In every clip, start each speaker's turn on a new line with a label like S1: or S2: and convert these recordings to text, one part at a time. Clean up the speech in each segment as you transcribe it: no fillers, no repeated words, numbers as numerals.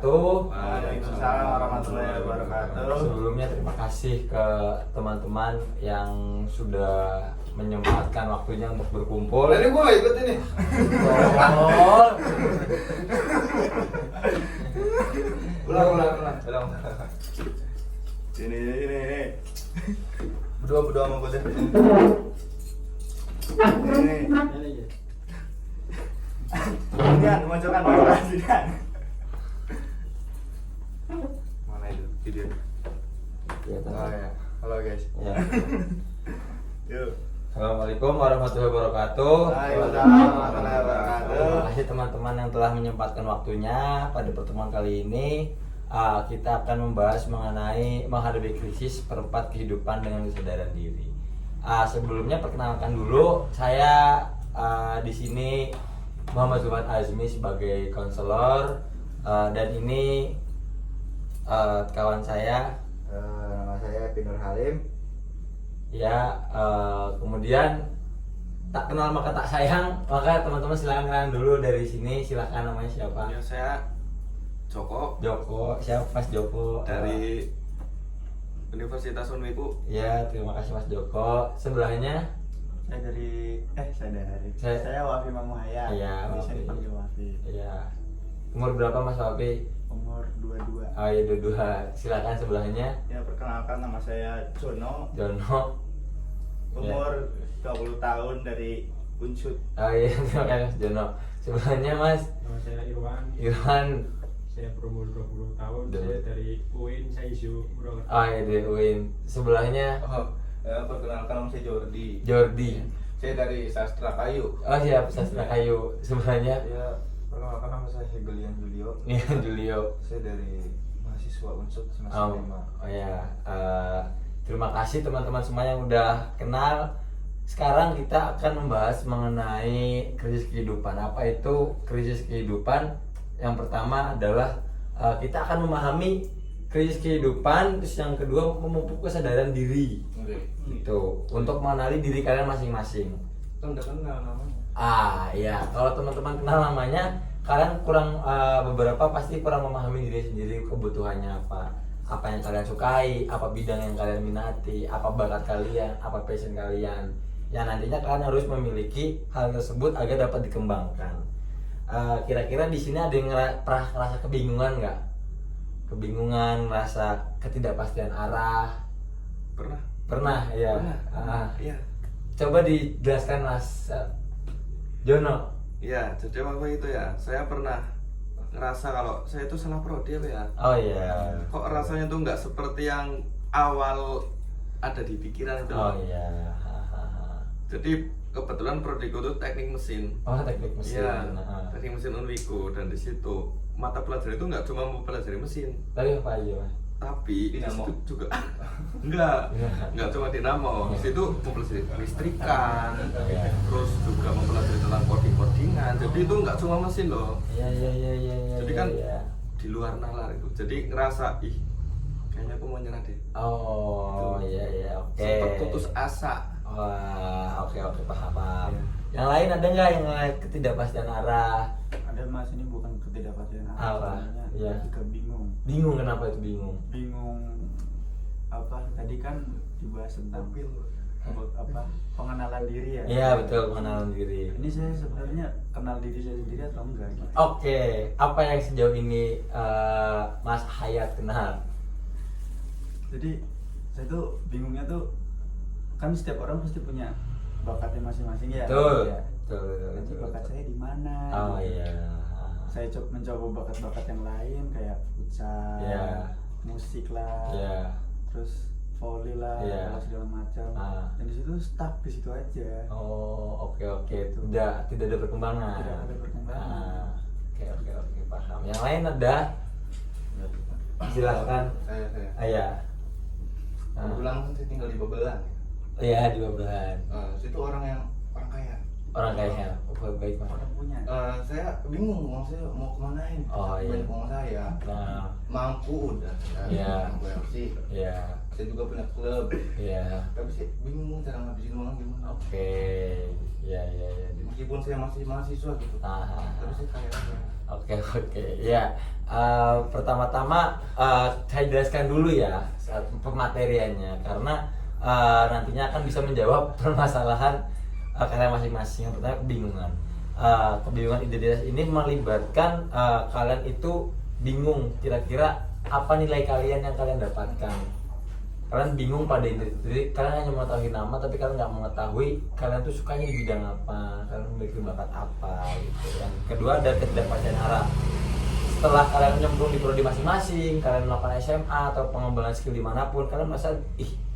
S1: wabarakatuh.
S2: Waalaikumsalam warahmatullahi wabarakatuh.
S1: Sebelumnya terima kasih ke teman-teman yang sudah menyempatkan waktunya untuk berkumpul.
S2: Ini gua ikut ini.
S1: Oh.
S2: Ulang. Ini. Berdua sama gua deh. Ini. Dian, mojokan Dian. Mana itu video?
S1: Ya,
S2: Oh ya. Halo guys.
S1: ya.
S2: Yuk.
S1: Assalamualaikum warahmatullahi wabarakatuh.
S2: Waalaikumsalam warahmatullahi wabarakatuh.
S1: Terima kasih teman-teman yang telah menyempatkan waktunya. Pada pertemuan kali ini kita akan membahas mengenai menghadapi krisis perempat kehidupan dengan kesadaran diri. Sebelumnya perkenalkan dulu, saya di sini Muhammad Zulfan Azmi sebagai konselor, dan ini kawan saya,
S2: Nama saya Pinur Halim.
S1: ya. Kemudian tak kenal maka tak sayang, maka teman-teman silakan kenalan dulu dari sini. Silakan, namanya siapa?
S3: Ya, saya Joko
S1: Joko. Siapa Mas Joko?
S3: dari Universitas Unwiku.
S1: Ya, terima kasih Mas Joko. Sebelahnya
S2: Saya Wafi Mamuhaya.
S1: Iya,
S2: Bisa
S1: Wafi.
S2: dipanggil Wafi.
S1: ya. Umur berapa Mas Wapi?
S2: Umur 22.
S1: Oh iya, dua. Silakan sebelahnya.
S2: Ya, perkenalkan, nama saya Jono.
S1: Jono.
S2: Umur 20 tahun dari Unsud.
S1: Oh iya, terima kasih Mas Jono. Sebelahnya Mas
S4: Nama saya Irwan.
S1: Irwan.
S4: Saya berumur 20 tahun.
S1: Duh.
S4: Saya dari UIN, saya isu Purwokerto.
S1: Oh iya, dari UIN. Sebelahnya
S2: Perkenalkan, nama saya Jordi.
S1: Jordi.
S2: Saya dari Sastra Kayu.
S1: Oh siap, Sastra Kayu. Sebelahnya
S5: Ya, perkenalkan nama saya Hegelian Julio.
S1: Nia Julio.
S5: Saya dari mahasiswa Unsud semester
S1: Oh,
S5: 5.
S1: oh ya, terima kasih teman-teman semua yang udah kenal. Sekarang kita akan membahas mengenai krisis kehidupan. Apa itu krisis kehidupan? Yang pertama adalah kita akan memahami krisis kehidupan. Terus yang kedua, memupuk kesadaran diri.
S2: Oke.
S1: Itu untuk mengenali diri kalian masing-masing.
S5: Kan udah kenal namanya.
S1: Iya, kalau teman-teman kenal namanya, kalian kurang beberapa pasti kurang memahami diri sendiri, kebutuhannya apa yang kalian sukai, apa bidang yang kalian minati, apa bakat kalian, apa passion kalian. Yang nantinya kalian harus memiliki hal tersebut agar dapat dikembangkan. Kira-kira di sini ada yang pernah ngerasa kebingungan nggak? Kebingungan, ngerasa ketidakpastian arah? Pernah ya.
S3: Iya.
S1: Coba dijelaskan Mas Jono.
S3: Iya, jadi waktu itu ya, saya pernah ngerasa kalau saya itu salah prodi apa ya.
S1: Oh iya.
S3: Kok rasanya tuh nggak seperti yang awal ada di pikiran itu.
S1: Oh iya.
S3: Jadi kebetulan prodiku itu teknik mesin.
S1: Oh, teknik mesin.
S3: Iya,
S1: Nah.
S3: teknik mesin Unwiku, dan di situ mata pelajaran itu nggak cuma mempelajari mesin,
S1: Tapi apa aja Mas?
S3: tapi di
S2: Dinamo.
S3: situ juga nggak cuma dinamo. Di situ mempelajari listrikan, terus juga mempelajari tentang coding-codingan. Jadi itu nggak cuma mesin loh.
S1: Iya.
S3: Jadi kan
S1: iya.
S3: di luar nalar itu. Jadi ngerasa kayaknya aku mau nyerah deh.
S1: Oh
S3: Gitu.
S1: iya, oke.
S3: Sempat putus asa.
S1: Wah, oke paham.
S3: Iya.
S1: Yang lain ada nggak yang ketidakpastian arah?
S2: Ada Mas, ini bukan ketidakpastian
S1: Apa?
S2: sebenarnya.
S1: Iya.
S2: Lebih ke bingung.
S1: Bingung, kenapa itu bingung?
S2: Bingung apa? Tadi kan dibahas tentang pengenalan diri ya.
S1: Iya betul, pengenalan diri.
S2: Ini saya sebenarnya kenal diri saya sendiri atau enggak gitu.
S1: Oke, apa yang sejauh ini Mas Hayat kenal?
S2: Jadi saya tuh bingungnya tuh, kan setiap orang pasti punya bakatnya masing-masing ya.
S1: Betul.
S2: Ya.
S1: Betul.
S2: Nanti bakat saya di mana?
S1: Oh
S2: gitu.
S1: iya.
S2: Saya mencoba bakat-bakat yang lain kayak futsal,
S1: Iya.
S2: musik lah,
S1: Iya.
S2: terus volley lah,
S1: Iya.
S2: segala macam.
S1: Ah.
S2: Dan di situ stuck di situ aja.
S1: Oh, oke. Tidak ada perkembangan.
S2: Tidak ada perkembangan.
S1: Oke, paham. Yang lain ada? Silakan.
S5: Saya.
S1: Iya.
S5: Kebetulan kan saya tinggal di Babelan.
S1: Iya, di Babelan.
S5: Situ orang kaya.
S1: orang kaya baik banget.
S2: Orang punya.
S5: Saya bingung uang saya mau kemanain.
S1: Oh, iya.
S5: Banyak uang saya.
S1: Nah,
S5: Mampu udah.
S1: Iya.
S5: Mampu FC.
S1: ya,
S5: Saya juga punya klub.
S1: ya,
S5: Tapi saya bingung cara ngabisin uang gimana.
S1: oke, ya.
S5: Meskipun saya masih mahasiswa gitu.
S1: Ah,
S5: Tapi saya kaya aja.
S1: oke, ya. Pertama-tama saya jelaskan dulu ya saat pemateriannya karena nantinya akan bisa menjawab permasalahan kalian masing-masing. Yang pertama kebingungan. Kebingungan identitas ini melibatkan kalian itu bingung kira-kira apa nilai kalian yang kalian dapatkan. Kalian bingung pada identitas, jadi kalian hanya mengetahui nama tapi kalian nggak mengetahui kalian tuh sukanya di bidang apa, kalian memiliki bakat apa gitu. Yang kedua ada ketidakpastian arah. Setelah kalian nyemplung di prodi masing-masing, kalian melakukan SMA atau pengembangan skill dimanapun, kalian merasa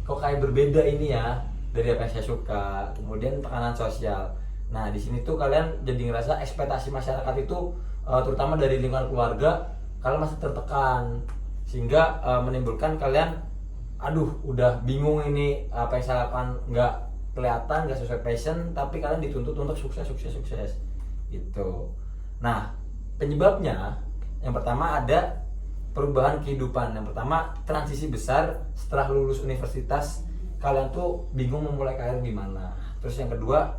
S1: kok kayak berbeda ini ya dari apa yang saya suka. Kemudian tekanan sosial. Nah di sini tuh kalian jadi ngerasa ekspektasi masyarakat itu terutama dari lingkungan keluarga kalian masih tertekan sehingga menimbulkan kalian udah bingung ini apa yang saya lakukan nggak kelihatan, nggak sesuai passion, tapi kalian dituntut untuk sukses gitu. Nah penyebabnya yang pertama ada perubahan kehidupan. Yang pertama transisi besar setelah lulus universitas, kalian tuh bingung memulai karir gimana. Terus yang kedua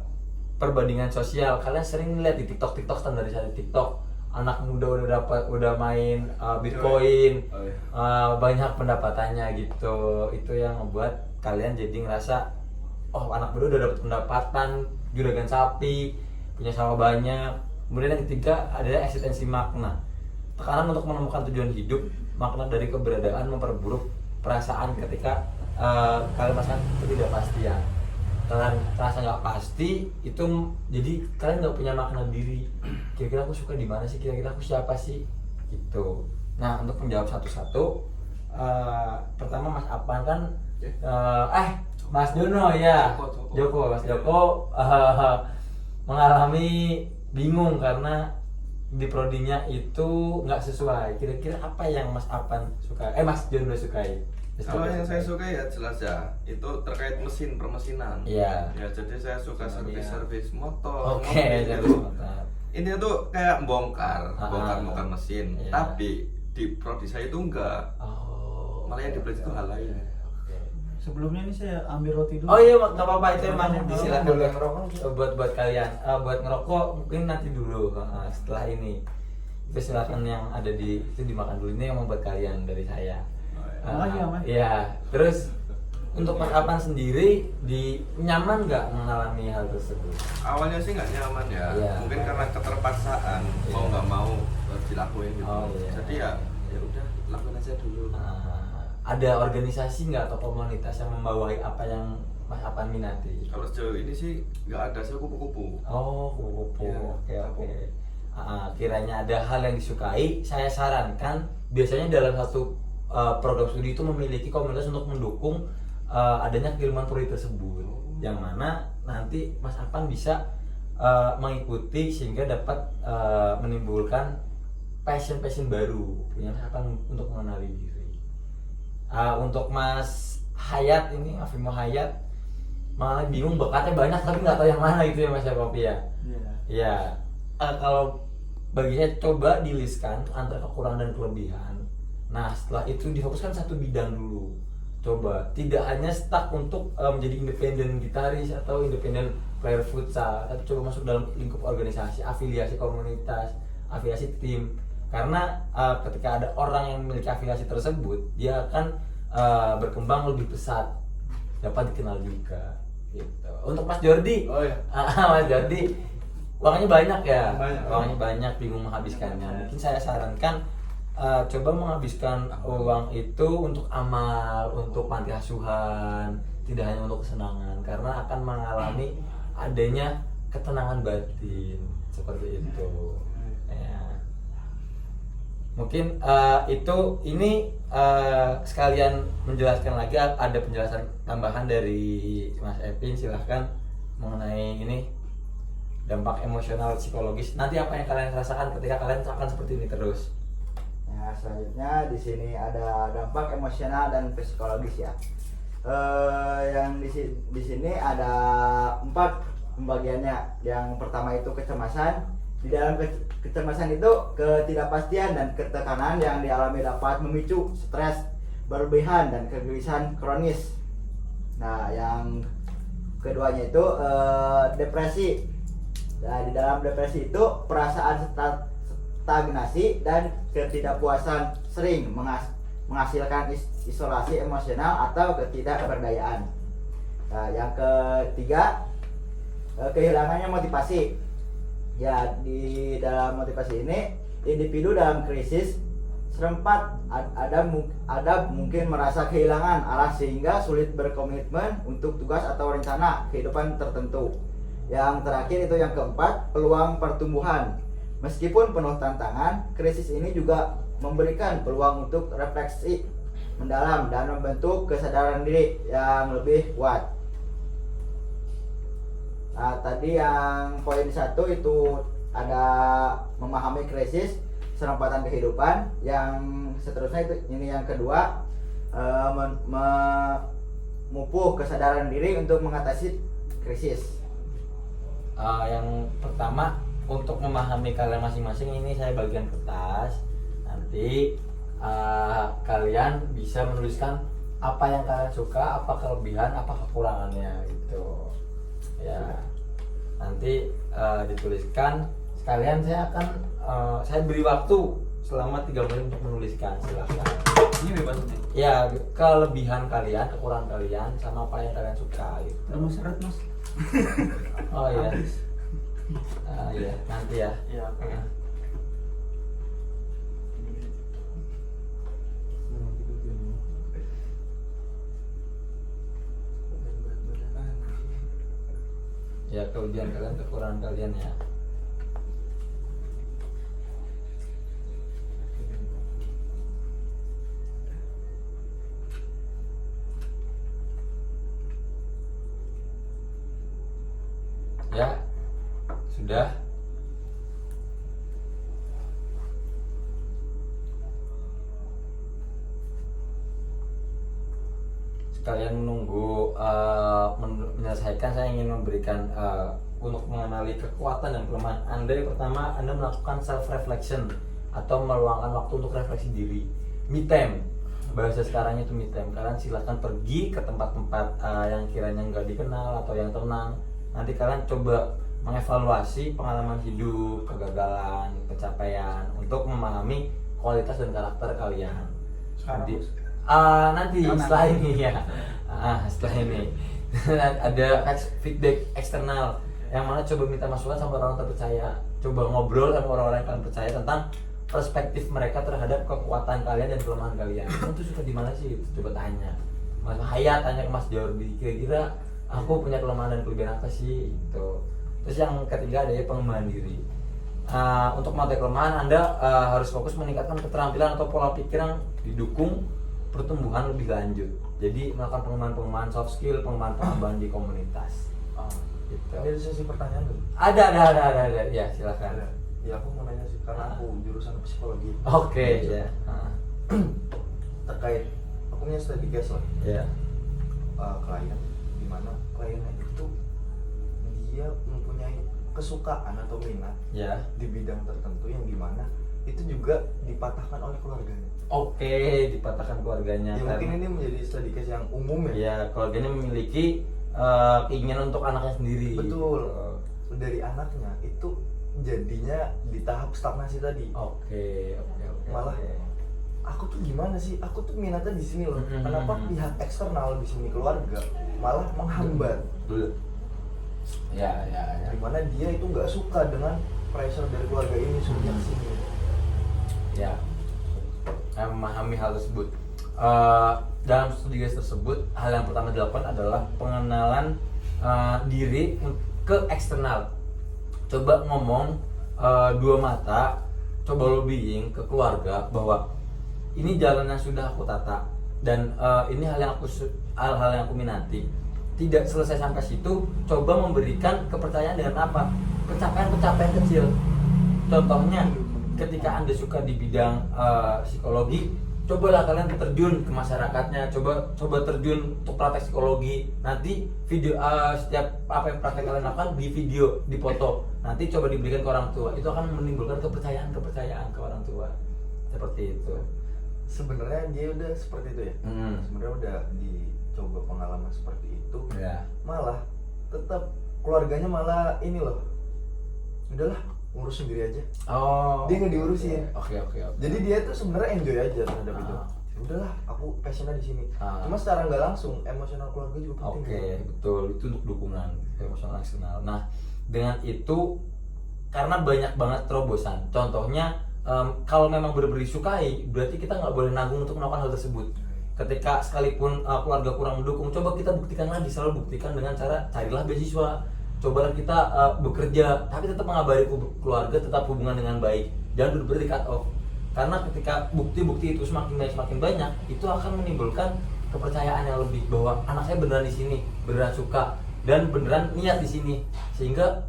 S1: perbandingan sosial, kalian sering lihat di TikTok standarisasi TikTok, anak muda udah main Bitcoin, banyak pendapatannya gitu. Itu yang membuat kalian jadi ngerasa anak muda udah dapat pendapatan, juragan sapi, punya sawah banyak. Kemudian yang ketiga adalah eksistensi makna, tekanan untuk menemukan tujuan hidup. Makna dari keberadaan memperburuk perasaan ketika kalian merasakan ketidakpastian. Kalian terasa nggak pasti, itu jadi kalian nggak punya makna diri. Kira-kira aku suka di mana sih? Kira-kira aku siapa sih? Gitu. Nah untuk menjawab satu-satu, pertama Mas Apan kan, Mas Jono ya, Mas Joko mengalami bingung karena di prodinya itu nggak sesuai. Kira-kira apa yang Mas Apan suka? Mas Jono sukai?
S3: Kalau yang saya suka ya jelas ya, itu terkait permesinan.
S1: Iya.
S3: Ya, jadi saya suka servis motor.
S1: Oke,
S3: mobil
S1: servis
S3: gitu.
S1: motor.
S3: Ini tuh kayak bongkar mesin.
S1: Iya.
S3: Tapi di prodi saya itu enggak. Malah yang dibelajar itu hal lain.
S2: Sebelumnya ini saya ambil roti dulu.
S1: Oh iya, nggak apa-apa, itu emang disilakan
S5: Boleh ngerokok?
S1: buat kalian. Buat ngerokok mungkin nanti dulu, setelah ini. Itu silakan yang ada itu dimakan dulu. Ini yang membuat kalian dari saya.
S2: Makasih ya, Mas.
S1: Iya. Terus untuk Mas Apan sendiri nyaman nggak mengalami hal tersebut?
S3: Awalnya sih nggak nyaman ya.
S1: Iya.
S3: Mungkin karena keterpaksaan mau nggak mau dilakuin gitu.
S1: Oh, iya.
S3: Jadi ya udah lakuin aja dulu.
S1: Ada organisasi nggak atau komunitas yang membawahi apa yang Mas Apan minati?
S3: Kalau sejauh ini sih nggak ada, saya kupu-kupu.
S1: Oh, kupu-kupu.
S3: Iya,
S1: Oke. Kiranya ada hal yang disukai, saya sarankan biasanya dalam satu program studi itu memiliki komunitas untuk mendukung adanya kiriman prodi tersebut, yang mana nanti Mas Apan bisa mengikuti sehingga dapat menimbulkan passion baru punya Mas Apan untuk mengenali diri. Untuk Mas Hayat ini, Afimo Hayat, malah bingung bakatnya banyak tapi nggak tahu yang mana gitu ya Mas Kopi ya. Iya. Kalau bagi saya coba dilistkan antara kekurangan dan kelebihan. Nah setelah itu difokuskan satu bidang dulu. Coba tidak hanya stuck untuk menjadi independen gitaris atau independen player futsal, tapi coba masuk dalam lingkup organisasi, afiliasi komunitas, afiliasi tim. Karena ketika ada orang yang memiliki afiliasi tersebut, dia akan berkembang lebih pesat, dapat dikenal juga. Gitu. Untuk Mas Jordi, Mas Jordi, uangnya banyak ya, uangnya banyak, bingung menghabiskannya. Mungkin saya sarankan coba menghabiskan uang itu untuk amal, untuk panti asuhan, tidak hanya untuk kesenangan, karena akan mengalami adanya ketenangan batin seperti itu. Ya. Mungkin ini sekalian menjelaskan lagi, ada penjelasan tambahan dari Mas Epin, silahkan mengenai ini dampak emosional psikologis. Nanti apa yang kalian rasakan ketika kalian akan seperti ini terus?
S6: Nah, selanjutnya di sini ada dampak emosional dan psikologis ya. Yang di sini ada 4 pembagiannya. Yang pertama itu kecemasan. Di dalam kecemasan itu ketidakpastian dan ketekanan yang dialami dapat memicu stres berlebihan dan kegelisahan kronis. Nah, yang keduanya itu depresi. Nah, di dalam depresi itu perasaan stagnasi dan ketidakpuasan sering menghasilkan isolasi emosional atau ketidakberdayaan. Nah, yang ketiga kehilangannya motivasi. Ya, di dalam motivasi ini individu dalam krisis serempat ada mungkin merasa kehilangan arah sehingga sulit berkomitmen untuk tugas atau rencana kehidupan tertentu. Yang terakhir itu yang keempat, peluang pertumbuhan. Meskipun penuh tantangan, krisis ini juga memberikan peluang untuk refleksi mendalam dan membentuk kesadaran diri yang lebih kuat. Nah, tadi yang poin 1 itu ada memahami krisis serempatan kehidupan. Yang seterusnya itu ini yang kedua, memupuk kesadaran diri untuk mengatasi krisis.
S1: Yang pertama, untuk memahami kalian masing-masing ini saya bagian kertas. Nanti kalian bisa menuliskan apa yang kalian suka, apa kelebihan, apa kekurangannya gitu. Ya, nanti dituliskan. Sekalian saya beri waktu selama 3 menit untuk menuliskan. Silakan.
S2: Ini bebas nih.
S1: Ya, kelebihan kalian, kekurangan kalian, sama apa yang kalian suka gitu.
S2: Ada syarat mas.
S1: Oh iya. Iya, nanti ya.
S2: Iya.
S1: Ya, kelebihan kalian, kekurangan kalian ya. Ya, sudah. Sekalian menunggu menyelesaikan, saya ingin memberikan untuk mengenali kekuatan dan kelemahan Anda. Yang pertama, Anda melakukan self reflection atau meluangkan waktu untuk refleksi diri. Me time, bahasa sekarang itu me time. Kalian silakan pergi ke tempat-tempat yang kiranya nggak dikenal atau yang tenang. Nanti kalian coba mengevaluasi pengalaman hidup, kegagalan, pencapaian untuk memahami kualitas dan karakter kalian. Nanti setelah ini ya. Setelah ini ada feedback eksternal yang mana coba minta masukan sama orang terpercaya. Coba ngobrol sama orang-orang yang kalian percaya tentang perspektif mereka terhadap kekuatan kalian dan kelemahan kalian. Kamu tuh suka di mana sih? Coba tanya. Mas Hayat tanya ke Mas Jordi, kira-kira aku punya kelemahan dan kelebihan apa sih gitu. Terus yang ketiga ada pengembangan diri. Untuk mengetahui kelemahan Anda harus fokus meningkatkan keterampilan atau pola pikir yang didukung pertumbuhan lebih lanjut. Jadi melakukan pengembangan soft skill, pengembangan di komunitas. Gitu.
S5: Ada sesi pertanyaan dulu.
S1: Ada. Ya, silakan.
S5: Ya aku mau nanya sih karena aku jurusan psikologi.
S1: Oke, ya.
S5: Terkait aku punya studi case lah.
S1: Ya.
S5: Klien di mana kliennya itu dia mempunyai kesukaan atau minat
S1: Ya.
S5: di bidang tertentu yang dimana itu juga dipatahkan oleh keluarganya.
S1: Oke, dipatahkan keluarganya.
S5: Ya mungkin ini menjadi studi case yang umum ya.
S1: Ya, keluarganya memiliki keinginan untuk anaknya sendiri.
S5: Betul.
S1: Gitu.
S5: Dari anaknya itu jadinya di tahap stagnasi tadi.
S1: Oke.
S5: Malah aku tuh gimana sih? Aku tuh minatnya di sini loh. Kenapa pihak eksternal di sini keluarga malah menghambat?
S1: Dulu. Ya.
S5: Dimana dia itu nggak suka dengan pressure dari keluarga ini suruhnya ke sini.
S1: Ya. Saya memahami hal tersebut. Dalam studi case tersebut, hal yang pertama dilakukan adalah pengenalan diri ke eksternal. Coba ngomong 2 mata, coba lobbying ke keluarga bahwa ini jalan yang sudah aku tata dan ini hal yang aku minati. Tidak selesai sampai situ, coba memberikan kepercayaan dengan apa? Pencapaian kecil. Contohnya, ketika Anda suka di bidang psikologi, cobalah kalian terjun ke masyarakatnya, coba terjun untuk praktek psikologi. Nanti video setiap apa yang praktek kalian lakukan di video, difoto, nanti coba diberikan ke orang tua. Itu akan menimbulkan kepercayaan ke orang tua. Seperti itu.
S5: Sebenarnya dia udah seperti itu ya. Sebenarnya udah dicoba pengalaman seperti itu.
S1: Ya.
S5: Malah tetap keluarganya malah ini loh. Udahlah, ngurus sendiri aja.
S1: Oh.
S5: Dia nggak diurusin.
S1: Oke.
S5: Jadi dia tuh sebenarnya enjoy aja terhadap itu. Ya udahlah, aku passionnya di sini. Cuma secara nggak langsung emosional keluarga juga penting.
S1: Oke, betul. Itu untuk dukungan emosional eksternal. Nah, dengan itu karena banyak banget terobosan. Contohnya kalau memang benar-benar disukai, berarti kita nggak boleh nanggung untuk melakukan hal tersebut. Ketika sekalipun keluarga kurang mendukung, coba kita buktikan lagi, selalu buktikan dengan cara carilah beasiswa. Cobalah kita bekerja, tapi tetap mengabari keluarga, tetap hubungan dengan baik. Jangan benar-benar di cut off. Karena ketika bukti-bukti itu semakin banyak, itu akan menimbulkan kepercayaan yang lebih bahwa anak saya beneran di sini, beneran suka dan beneran niat di sini. Sehingga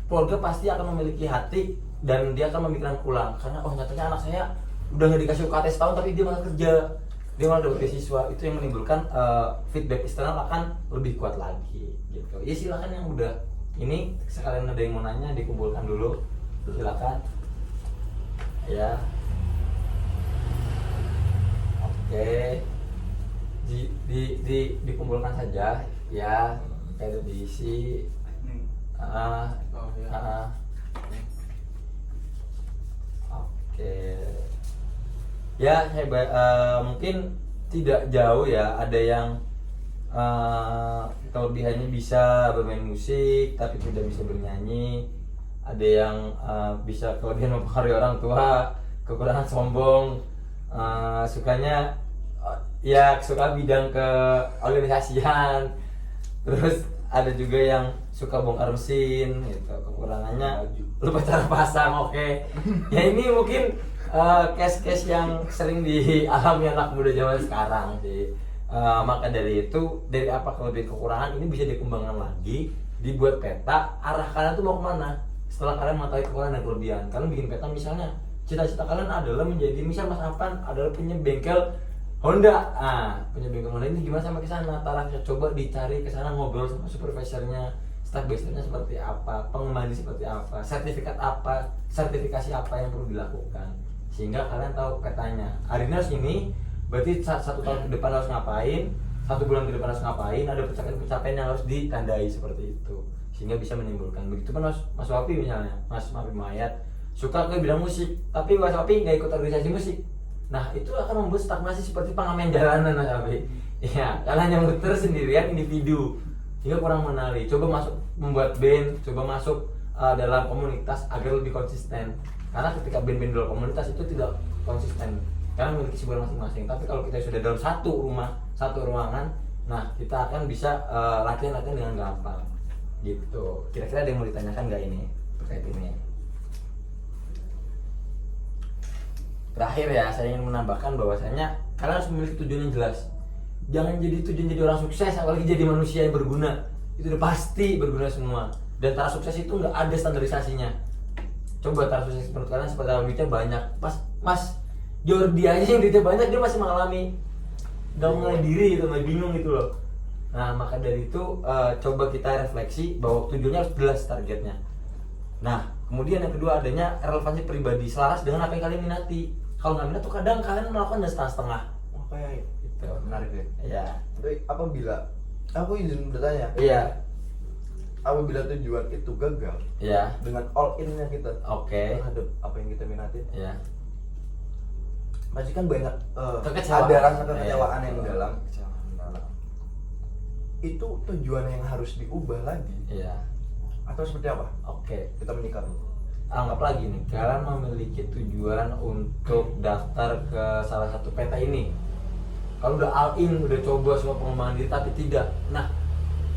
S1: keluarga pasti akan memiliki hati dan dia akan memikirkan ulang karena nyatanya anak saya udah nggak dikasih UKT setahun tapi dia malah kerja, dia malah dapat beasiswa. Itu yang menimbulkan feedback eksternal akan lebih kuat lagi gitu. Ya silakan yang udah ini sekalian ada yang mau nanya dikumpulkan dulu, silakan ya. Oke, dikumpulkan saja ya, kayak diisi. Oke. Ya, mungkin tidak jauh ya. Ada yang kelebihannya bisa bermain musik tapi tidak bisa bernyanyi. Ada yang bisa kelebihan mempengaruhi orang tua, kekurangan sombong, sukanya ya suka bidang ke organisasian. Terus ada juga yang suka bongkar mesin gitu, kekurangannya lupa cara pasang. Oke. Ya ini mungkin case-case yang sering dialami anak muda zaman sekarang sih. Maka dari itu, dari apa kelebihan kekurangan ini bisa dikembangkan lagi, dibuat peta arah kalian tuh mau kemana setelah kalian mengetahui kekurangan dan kelebihan. Kalian bikin peta, misalnya cita-cita kalian adalah menjadi, misal Mas Afan adalah punya bengkel Honda. Punya bengkel Honda ini gimana sampai ke sana? Tarafnya coba dicari ke sana, ngobrol sama supervisornya, step by stepnya seperti apa, pengembangan seperti apa, sertifikasi apa yang perlu dilakukan, sehingga kalian tahu petanya. Hari ini harus ini, berarti satu tahun ke depan harus ngapain, 1 bulan ke depan harus ngapain, ada pencapaian yang harus ditandai seperti itu, sehingga bisa menimbulkan. Begitu kan Mas Wapi misalnya, Mas Wapi Mayat suka ke bidang musik, tapi Mas Wapi nggak ikut organisasi musik. Nah itu akan membuat stagnasi seperti pengamen jalanan Mas Wapi. Ya, kalian yang muter sendirian individu, hingga kurang mengenali. Coba masuk membuat band, coba masuk dalam komunitas agar lebih konsisten. Karena ketika band-band dalam komunitas itu tidak konsisten, karena memiliki kesibukan masing-masing. Tapi kalau kita sudah dalam satu rumah, satu ruangan, nah kita akan bisa latihan-latihan dengan gampang gitu. Kira-kira ada yang mau ditanyakan nggak ini terkait ini? Terakhir ya, saya ingin menambahkan bahwasanya kalian harus memiliki tujuan yang jelas. Jangan jadi tujuan jadi orang sukses, apalagi jadi manusia yang berguna. Itu udah pasti berguna semua. Dan tara sukses itu nggak ada standarisasinya. Coba tara sukses menurut kalian seperti apa? Duitnya banyak. Mas Jordi aja yang duitnya banyak, dia masih mengalami nggak mengenali diri gitu, masih bingung gitu loh. Nah maka dari itu coba kita refleksi bahwa tujuannya harus jelas targetnya. Nah kemudian yang kedua, adanya relevansi pribadi selaras dengan apa yang kalian minati. Kalau nggak minat tuh kadang kalian melakukan dan setengah-setengah.
S5: Kayak
S1: Gitu.
S5: menarik ya.
S1: Iya.
S5: Tapi apabila aku izin bertanya,
S1: Iya.
S5: apabila tujuan itu gagal
S1: Iya.
S5: dengan all in-nya kita
S1: Oke.
S5: terhadap apa yang kita minatin,
S1: Iya.
S5: pasti kan banyak
S1: Kekecewaan.
S5: ada rasa kekecewaan
S1: Iya.
S5: yang dalam. Itu tujuan yang harus diubah lagi
S1: Iya.
S5: atau seperti apa?
S1: Oke.
S5: Kita menikah
S1: Anggap lagi nih, kalian memiliki tujuan untuk daftar ke salah satu peta ini. Kalau udah all in, udah coba semua pengembangan diri tapi tidak. Nah,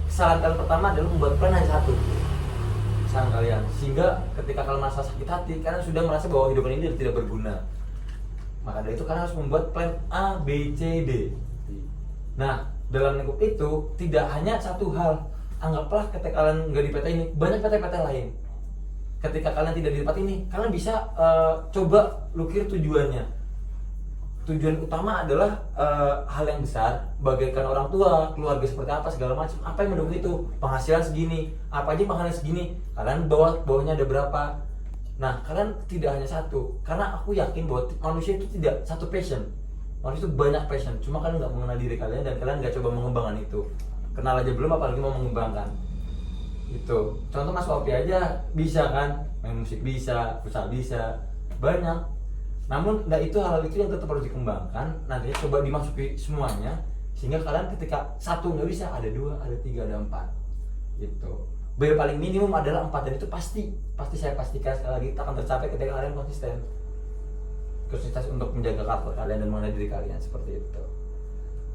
S1: saran kalian pertama adalah membuat plan hanya satu. Saran kalian, sehingga ketika kalian merasa sakit hati, kalian sudah merasa bahwa hidup ini tidak berguna. Maka dari itu kalian harus membuat plan A, B, C, D. Nah, dalam lingkup itu tidak hanya satu hal. Anggaplah ketika kalian nggak di peta ini, banyak peta-peta lain. Ketika kalian tidak di tempat ini, kalian bisa coba lukir tujuannya. tujuan utama adalah hal yang besar, bagaikan orang tua, keluarga seperti apa, segala macam. Apa yang mendukung itu? Penghasilan segini, apa aja penghasilan segini. Kalian bawahnya ada berapa? Nah, kalian tidak hanya satu, karena aku yakin bahwa manusia itu tidak satu passion. Manusia itu banyak passion, cuma kalian nggak mengenal diri kalian dan kalian nggak coba mengembangkan itu. Kenal aja belum, apalagi mau mengembangkan. Itu. Contoh Mas Opi aja bisa kan, main musik bisa, futsal bisa, banyak. Namun, itu hal itu yang tetap harus dikembangkan. Nantinya coba dimasuki semuanya, sehingga kalian ketika satu nggak bisa, ada 2, ada 3, ada 4. Gitu. Biar paling minimum adalah 4, dan itu pasti saya pastikan sekali lagi akan tercapai ketika kalian konsisten untuk menjaga karakter kalian dan mengenal diri kalian, seperti itu.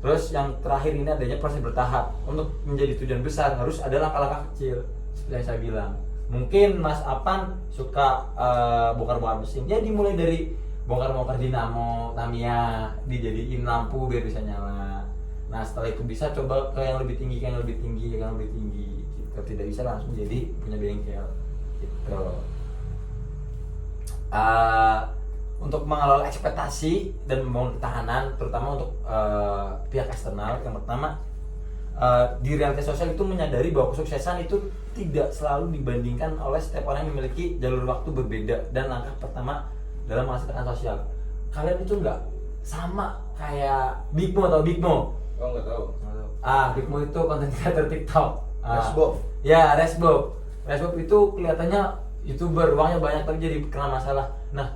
S1: Terus yang terakhir ini adanya proses bertahap. Untuk menjadi tujuan besar harus ada langkah-langkah kecil, seperti yang saya bilang. Mungkin Mas Apan suka bongkar-bongkar mesin, ya dimulai dari bongkar-bongkar dinamo Tamiya, dijadiin lampu biar bisa nyala. Nah, setelah itu bisa coba ke yang lebih tinggi, yang lebih tinggi, yang lebih tinggi. Jika tidak bisa langsung jadi punya bengkel. Gitu. Untuk mengelola ekspektasi dan membangun ketahanan, terutama untuk pihak eksternal, yang pertama di realitas sosial itu menyadari bahwa kesuksesan itu tidak selalu dibandingkan oleh setiap orang yang memiliki jalur waktu berbeda. Dan langkah pertama dalam menghasilkan sosial, kalian itu nggak sama kayak Bigmo atau Bigmo.
S3: Oh, nggak tahu.
S1: Bigmo itu konten kreator TikTok.
S5: Resbob.
S1: Ya, Resbob itu kelihatannya YouTuber, uangnya banyak tapi jadi kena masalah. Nah,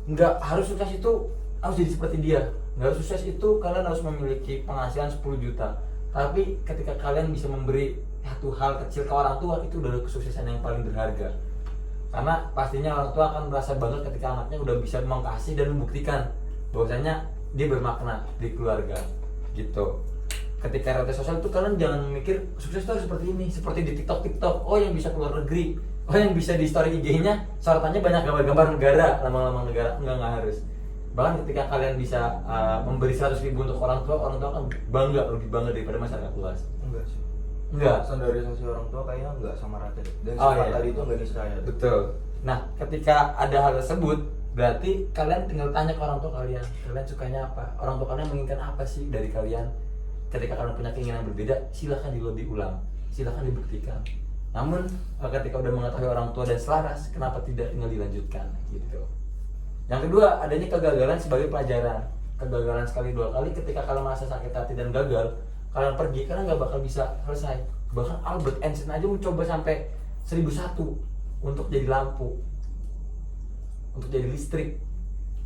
S1: nggak harus sukses itu harus jadi seperti dia. Nggak harus sukses itu kalian harus memiliki penghasilan 10 juta. Tapi ketika kalian bisa memberi satu hal kecil ke orang tua, itu udah kesuksesan yang paling berharga. Karena pastinya orang tua akan merasa bangga ketika anaknya udah bisa mengkasih dan membuktikan bahwasanya dia bermakna di keluarga, gitu. Ketika realitas sosial itu kalian jangan mikir sukses itu harus seperti ini, seperti di TikTok. Oh, yang bisa keluar negeri, oh yang bisa di story IG-nya sorotannya banyak gambar-gambar negara, lama-lama negara. Enggak harus. Bahkan ketika kalian bisa memberi 100.000 untuk orang tua akan bangga, lebih bangga daripada masyarakat luas.
S5: Enggak sih.
S1: Enggak.
S5: Standarisasi orang tua kayaknya enggak sama rata deh. Dan
S1: Oh,
S5: sifat
S1: iya.
S5: tadi itu enggak niscaya.
S1: Betul. Nah, ketika ada hal tersebut, berarti kalian tinggal tanya ke orang tua kalian sukanya apa, orang tua kalian menginginkan apa sih dari kalian. Ketika kalian punya keinginan berbeda, silahkan dilobi ulang, silahkan dibuktikan. Namun ketika udah mengetahui orang tua dan selaras, kenapa tidak tinggal dilanjutkan, gitu. Yang kedua, adanya kegagalan sebagai pelajaran. Kegagalan sekali 2 kali, ketika kalian merasa sakit hati dan gagal, kalian pergi, kalian nggak bakal bisa selesai. Bahkan Albert Einstein aja mencoba sampai 1001 untuk jadi lampu, untuk jadi listrik,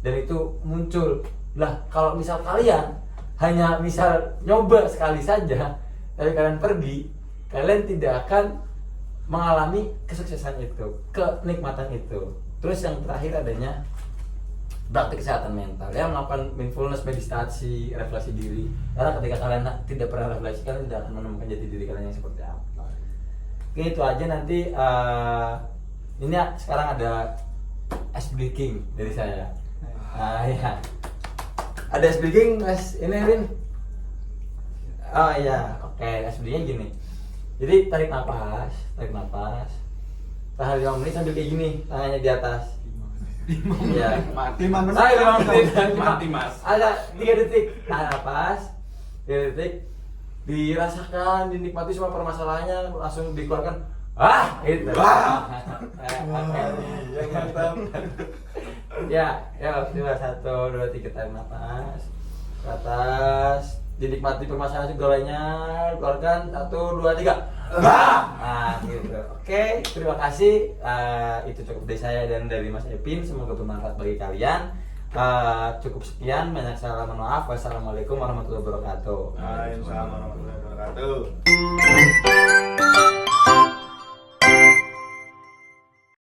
S1: dan itu muncul. Lah, kalau misal kalian hanya misal nyoba sekali saja, tapi kalian pergi, kalian tidak akan mengalami kesuksesan itu, kenikmatan itu. Terus yang terakhir adanya praktik kesehatan mental, ya, melakukan mindfulness, meditasi, refleksi diri. Karena ketika kalian tidak pernah refleksi, kalian tidak akan menemukan jati diri kalian yang seperti apa. Oke, itu aja. Nanti ini sekarang ada ice breaking dari saya. Ya, ada ice breaking, Mas. Ini Rin. Oh iya, oke. Ice breakingnya gini. Jadi tarik napas, tahan 5 menit sambil kayak gini, tangannya di atas. Iya.
S3: Mati
S2: 5 menit.
S1: Saya 5 menit.
S3: Mati, Mas.
S1: Ada 3 detik. Tahan napas. 3 detik. Dirasakan, dinikmati semua permasalahannya, langsung dikeluarkan. Itu. Ya, coba 1, 2, 3 tarik napas. Ke atas. Dinikmati permasalahan segalanya, keluarkan 1, 2, 3. Nah, gitu. Oke, terima kasih. Itu cukup dari saya dan dari Mas Epin. Semoga bermanfaat bagi kalian. Cukup sekian. Banyak salah, mohon maaf. Wassalamualaikum warahmatullahi wabarakatuh.
S2: Waalaikumsalam warahmatullahi wabarakatuh.